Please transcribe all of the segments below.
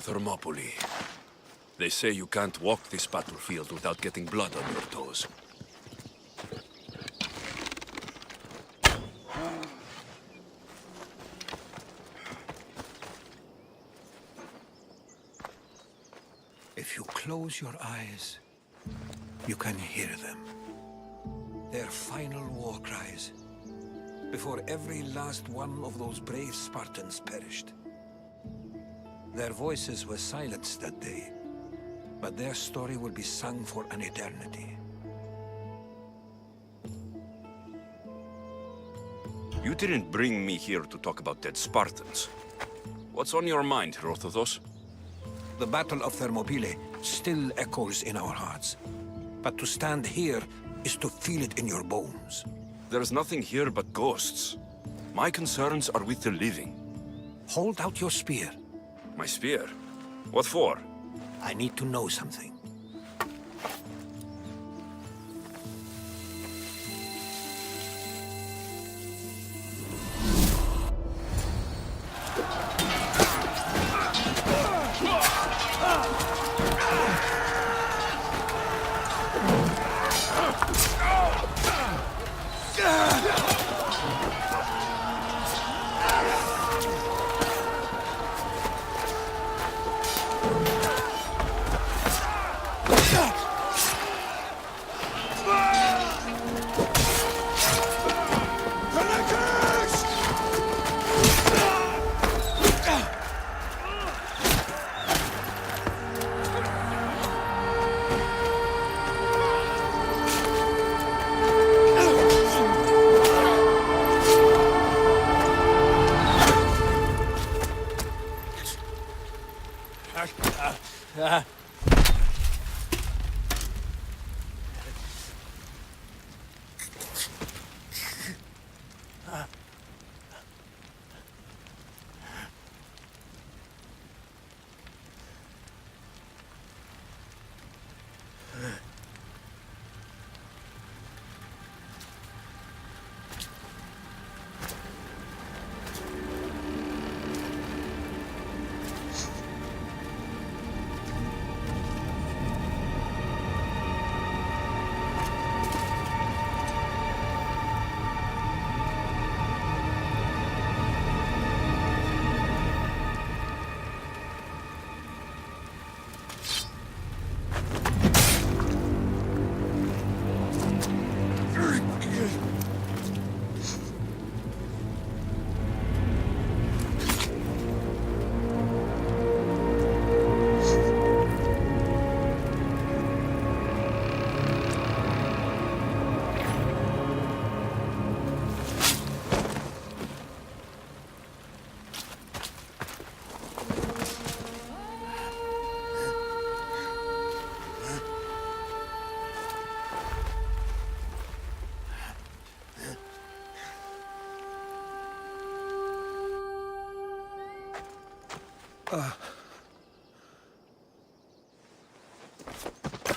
Thermopylae. They say you can't walk this battlefield without getting blood on your toes. If you close your eyes, you can hear them. Their final war cries, before every last one of those brave Spartans perished. Their voices were silenced that day, but their story will be sung for an eternity. You didn't bring me here to talk about dead Spartans. What's on your mind, Herodotus? The Battle of Thermopylae still echoes in our hearts. But to stand here is to feel it in your bones. There's nothing here but ghosts. My concerns are with the living. Hold out your spear. My spear? What for? I need to know something.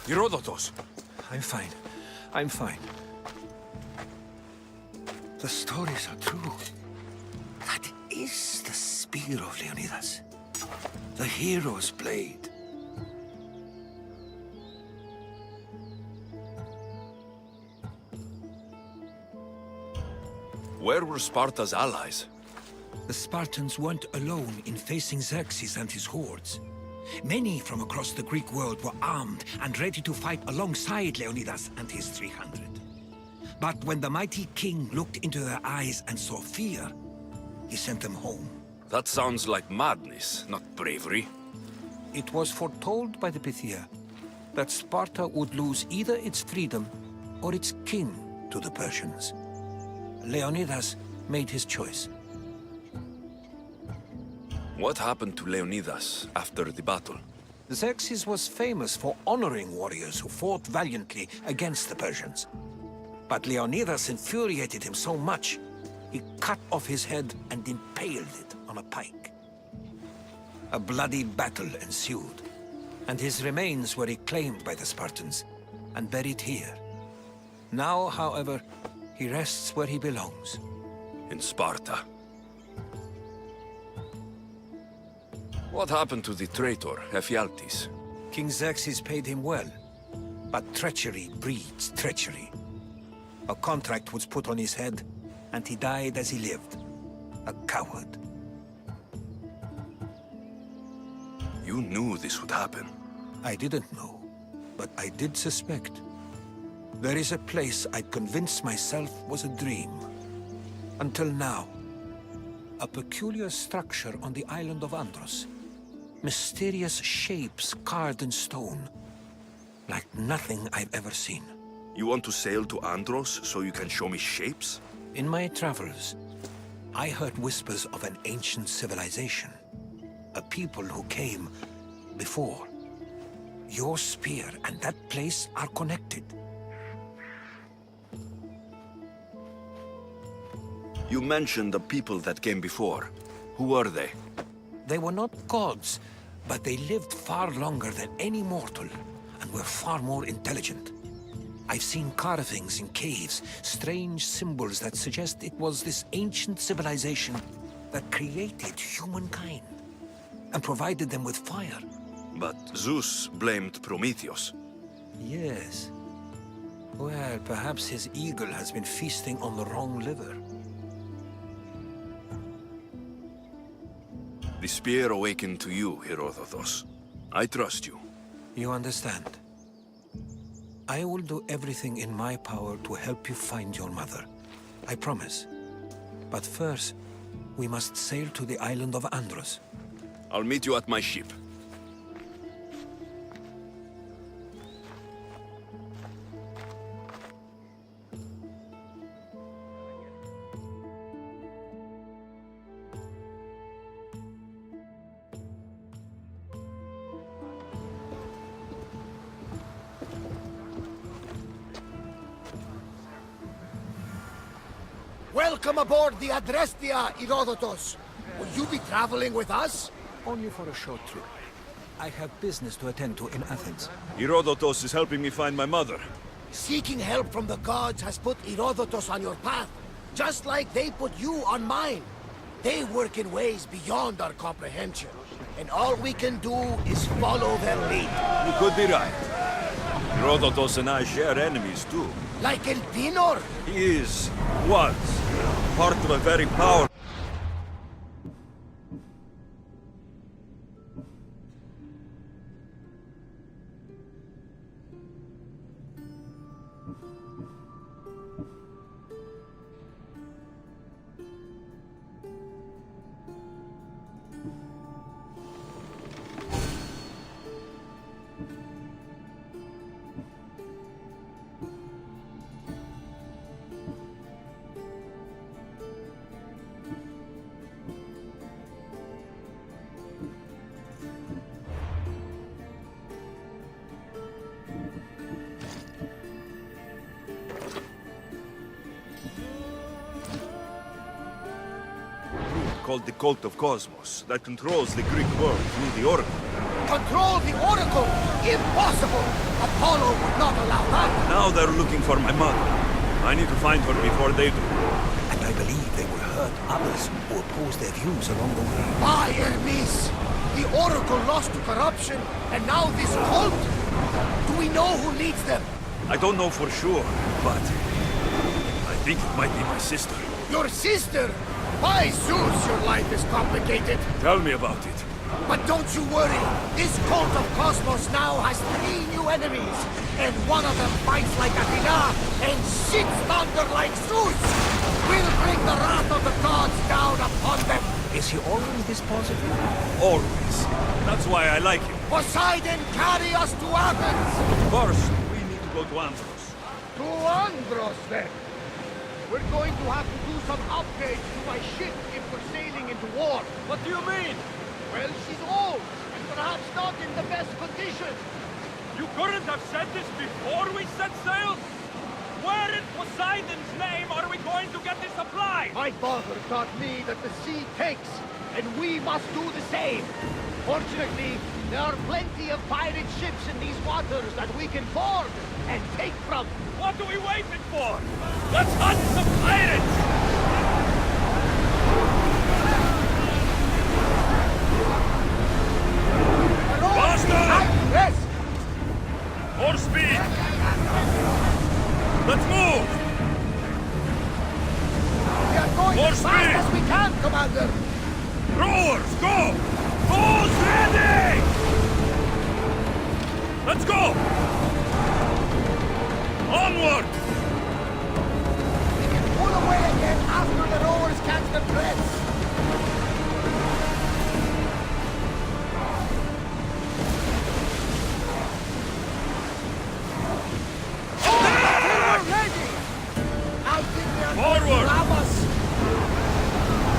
Herodotus! I'm fine. I'm fine. The stories are true. That is the spear of Leonidas. The hero's blade. Where were Sparta's allies? The Spartans weren't alone in facing Xerxes and his hordes. Many from across the Greek world were armed and ready to fight alongside Leonidas and his 300. But when the mighty king looked into their eyes and saw fear, he sent them home. That sounds like madness, not bravery. It was foretold by the Pythia that Sparta would lose either its freedom or its king to the Persians. Leonidas made his choice. What happened to Leonidas after the battle? Xerxes was famous for honoring warriors who fought valiantly against the Persians. But Leonidas infuriated him so much, he cut off his head and impaled it on a pike. A bloody battle ensued, and his remains were reclaimed by the Spartans and buried here. Now, however, he rests where he belongs. In Sparta. What happened to the traitor, Ephialtes? King Xerxes paid him well, but treachery breeds treachery. A contract was put on his head, and he died as he lived. A coward. You knew this would happen. I didn't know, but I did suspect. There is a place I convinced myself was a dream. Until now. A peculiar structure on the island of Andros. Mysterious shapes carved in stone. Like nothing I've ever seen. You want to sail to Andros so you can show me shapes? In my travels, I heard whispers of an ancient civilization. A people who came before. Your spear and that place are connected. You mentioned the people that came before. Who were they? They were not gods, but they lived far longer than any mortal, and were far more intelligent. I've seen carvings in caves, strange symbols that suggest it was this ancient civilization that created humankind, and provided them with fire. But Zeus blamed Prometheus. Yes. Well, perhaps his eagle has been feasting on the wrong liver. The spear awakened to you, Herodotus. I trust you. You understand. I will do everything in my power to help you find your mother. I promise. But first, we must sail to the island of Andros. I'll meet you at my ship. Welcome aboard the Adrestia, Herodotus. Will you be traveling with us? Only for a short trip. I have business to attend to in Athens. Herodotus is helping me find my mother. Seeking help from the gods has put Herodotus on your path, just like they put you on mine. They work in ways beyond our comprehension, and all we can do is follow their lead. You could be right. Herodotus and I share enemies too. Like Elpinor? He was, part of a very powerful... called the Cult of Cosmos that controls the Greek world through the Oracle. Control the Oracle! Impossible! Apollo would not allow that! Now they're looking for my mother. I need to find her before they do. And I believe they will hurt others who oppose their views along the way. By Hermes! The Oracle lost to corruption, and now this cult? Do we know who leads them? I don't know for sure, but I think it might be my sister. Your sister? By Zeus, your life is complicated. Tell me about it. But don't you worry. This cult of Cosmos now has 3 new enemies. And one of them fights like Athena and shits thunder like Zeus. We'll bring the wrath of the gods down upon them. Is he always this positive? Always. That's why I like him. Poseidon, carry us to Athens. First, we need to go to Andros. To Andros, then. We're going to have to do some upgrades to my ship if we're sailing into war. What do you mean? Well, she's old, and perhaps not in the best condition. You couldn't have said this before we set sail? Where in Poseidon's name are we going to get the supplies? My father taught me that the sea takes, and we must do the same. Fortunately, there are plenty of pirate ships in these waters that we can board and take from. What are we waiting for? Let's hunt some pirates! Faster! Rest! More speed! Let's move! We are going More as fast speed! as we can, Commander! Rowers, go! Bows ready! Let's go! Onward! We can pull away again after the rowers catch the threads. We're ready! I think they are going to Forward! grab us.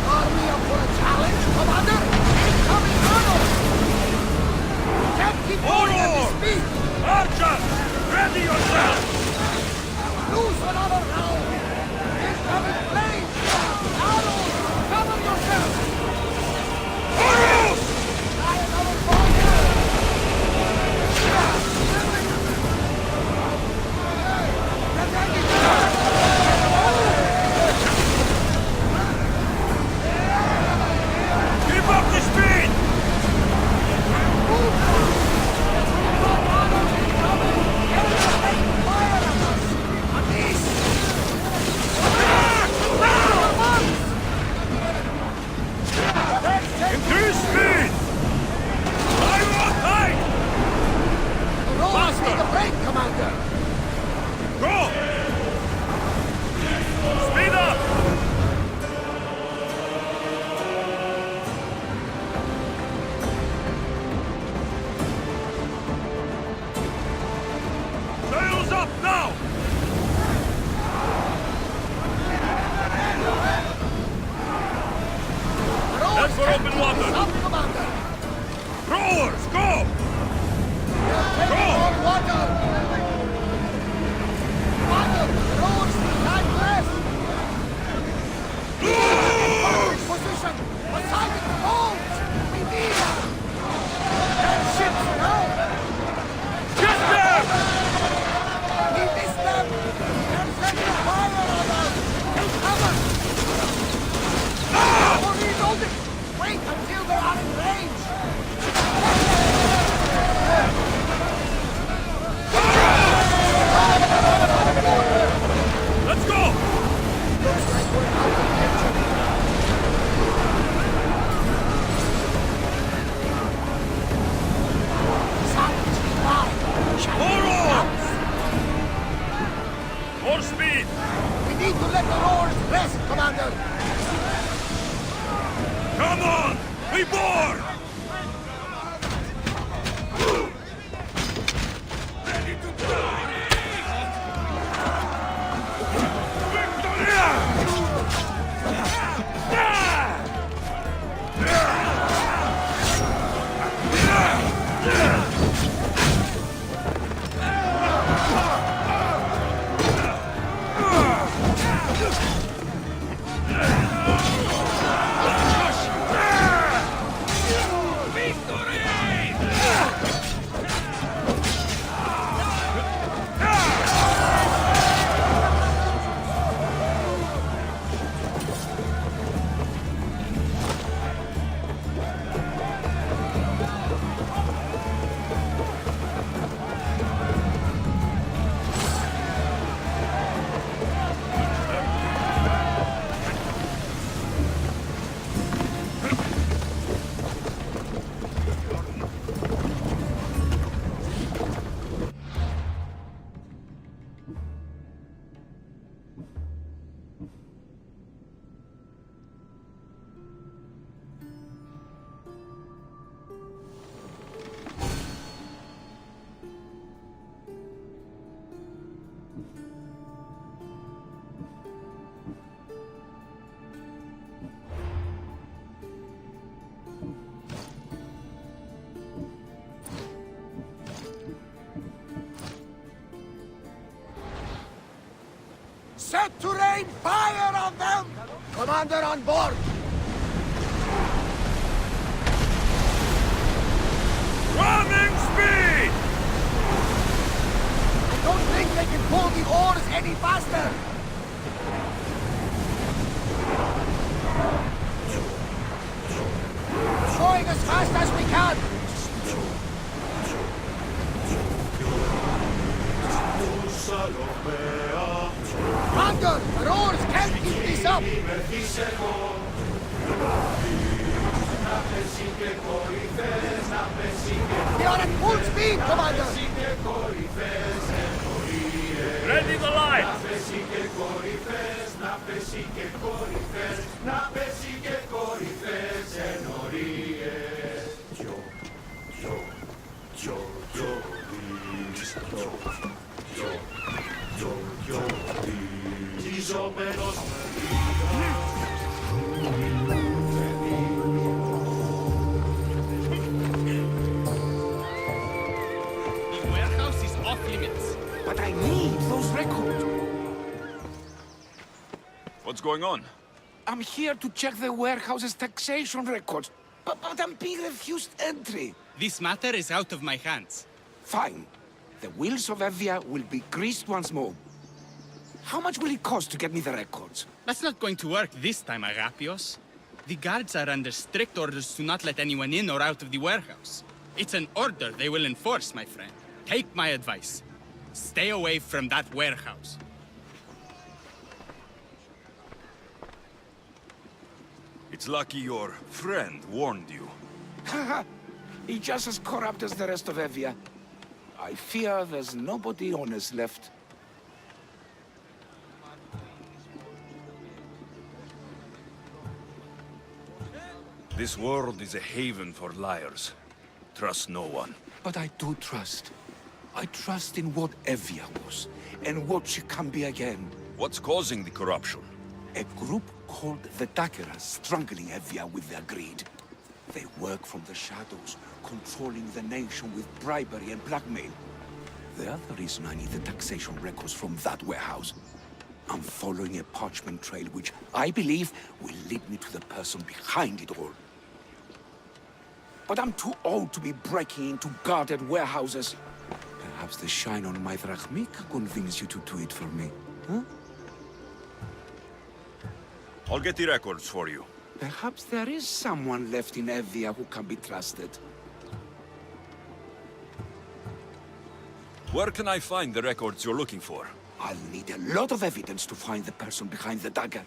Are we up for a challenge, Commander? Incoming hurdle! We can't keep going at this Forward! speed! Archers, ready yourself! Lose another round! Incoming flames! Arrows! Cover yourself! Arrows! Try another fire! Keep up the speed! Increase speed! High! Rowers need a break, Commander! Go! Speed up! Sails up now! Rowers for can't open keep water. this up, Commander! Rowers, go! Take more water! Commander, rowers need time left! Perfect position! Poseidon holds! We need her! That ship's now! Get them! We missed them! They're setting fire on us! Take cover! Oh, reload it! Wait until they're out of range! Let's go! Looks like we're out of tension. Silently by. Shall we Forward! advance? More speed! We need to let the rowers rest, Commander! Come on! We board! Ready to die! Set to rain fire on them! Commander on board! Running speed! I don't think they can pull the oars any faster! We're going as fast as we can! Commander, the oars can't keep this up! We are at full speed, Commander! Ready the line! The warehouse is off limits. But I need those records. What's going on? I'm here to check the warehouse's taxation records, but I'm being refused entry. This matter is out of my hands. Fine. The wheels of Evia will be greased once more. How much will it cost to get me the records? That's not going to work this time, Agapios. The guards are under strict orders to not let anyone in or out of the warehouse. It's an order they will enforce, my friend. Take my advice. Stay away from that warehouse. It's lucky your friend warned you. Haha, he's just as corrupt as the rest of Evia. I fear there's nobody honest left. This world is a haven for liars. Trust no one. But I do trust. I trust in what Evia was, and what she can be again. What's causing the corruption? A group called the Daggerers strangling Evia with their greed. They work from the shadows, controlling the nation with bribery and blackmail. The other reason I need the taxation records from that warehouse. I'm following a parchment trail which I believe will lead me to the person behind it all. But I'm too old to be breaking into guarded warehouses. Perhaps the shine on my drachmi can convince you to do it for me, huh? I'll get the records for you. Perhaps there is someone left in Evia who can be trusted. Where can I find the records you're looking for? I'll need a lot of evidence to find the person behind the dagger.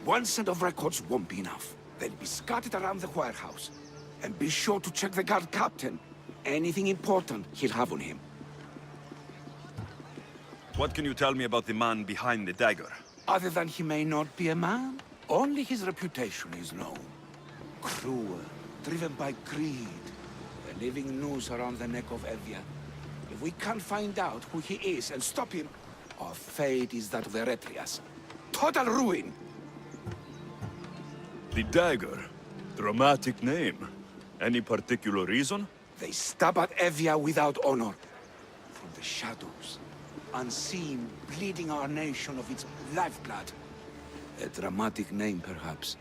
One set of records won't be enough. They'll be scattered around the warehouse. And be sure to check the guard captain. Anything important he'll have on him. What can you tell me about the man behind the dagger? Other than he may not be a man, only his reputation is known. Cruel, driven by greed. A living noose around the neck of Evia. If we can't find out who he is and stop him, our fate is that of Eretrias. Total ruin! The dagger? Dramatic name. Any particular reason? They stab at Evia without honor. From the shadows. Unseen, bleeding our nation of its lifeblood. A dramatic name, perhaps,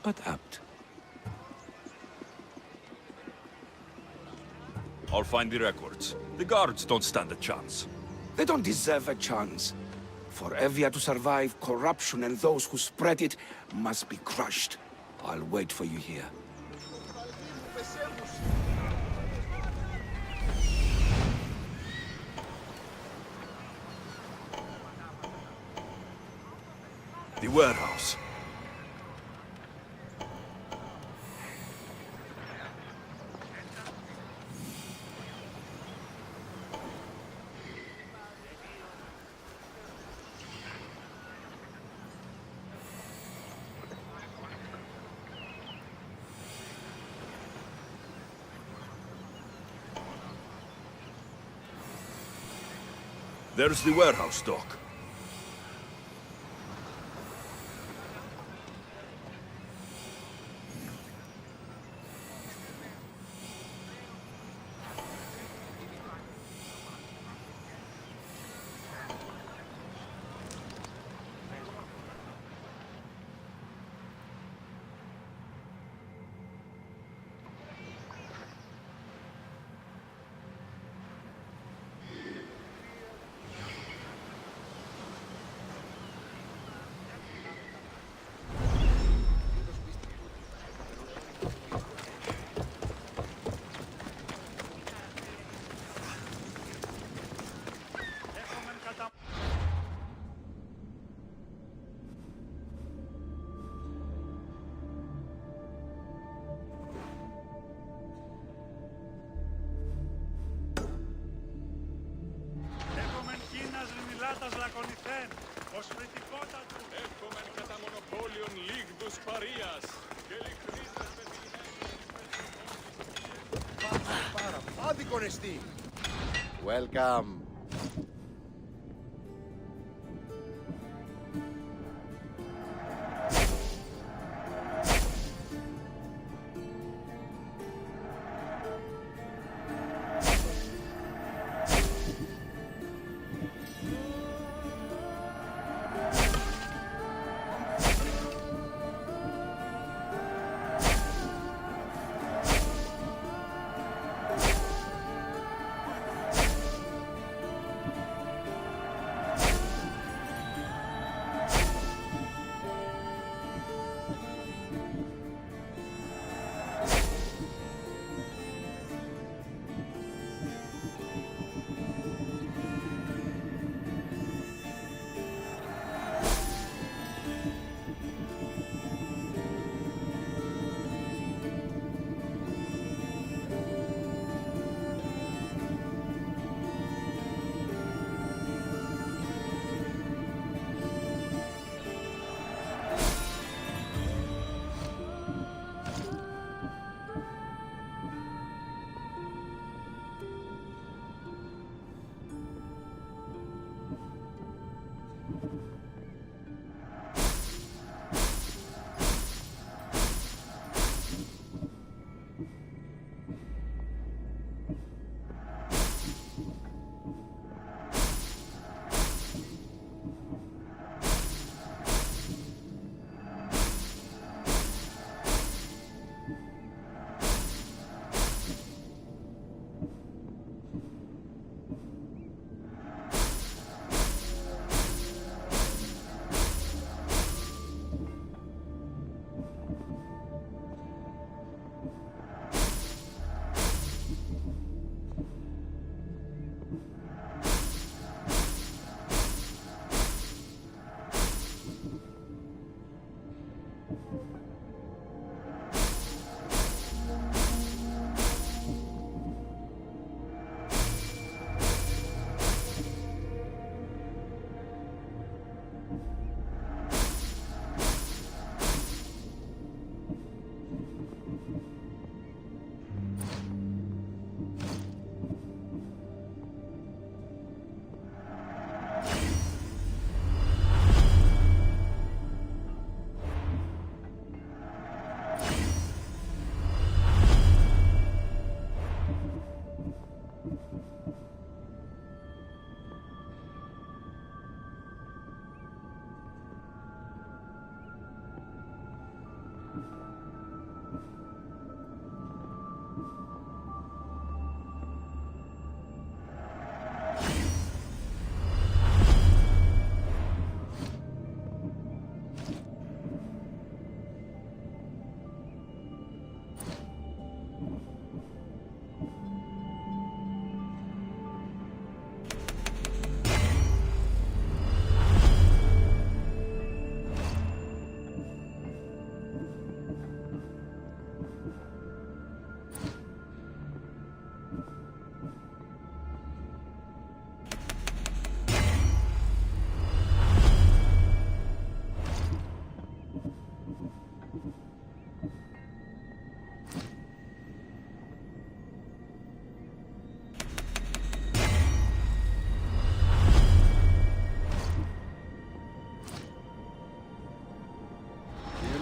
but apt. I'll find the records. The guards don't stand a chance. They don't deserve a chance. For Evia to survive, corruption and those who spread it must be crushed. I'll wait for you here. The warehouse. There's the warehouse dock. Εύχομεν κατά μονοπόλιον λίγδους παρείας και λιχνίζες με την Άδικον εστί. Welcome.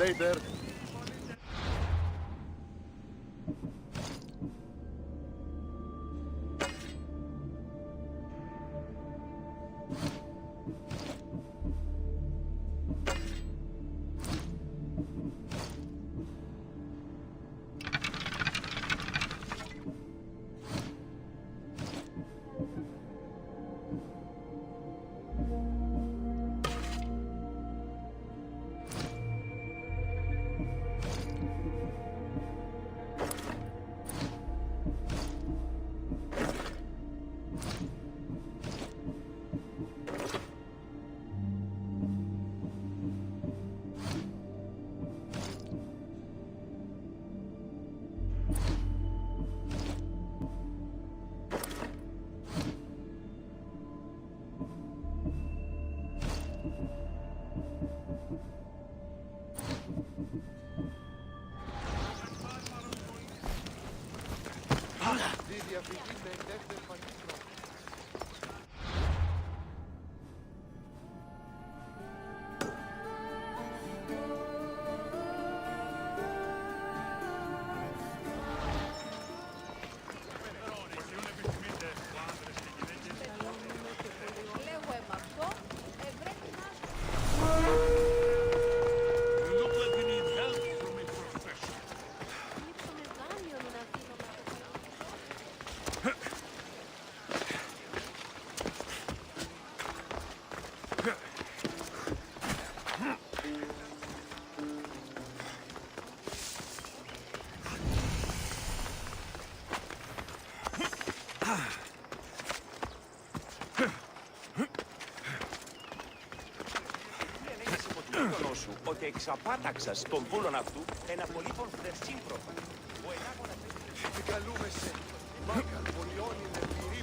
later. διαφυγή με δεύτερη μαγιστρό. Σου ότι εξαπάταξας τον πούλον αυτού ένα πολύπον φτερσίμπροφα. Ο ενάγωνας... Επικαλούμεσαι, μάγκα, πολιώνει με πυρή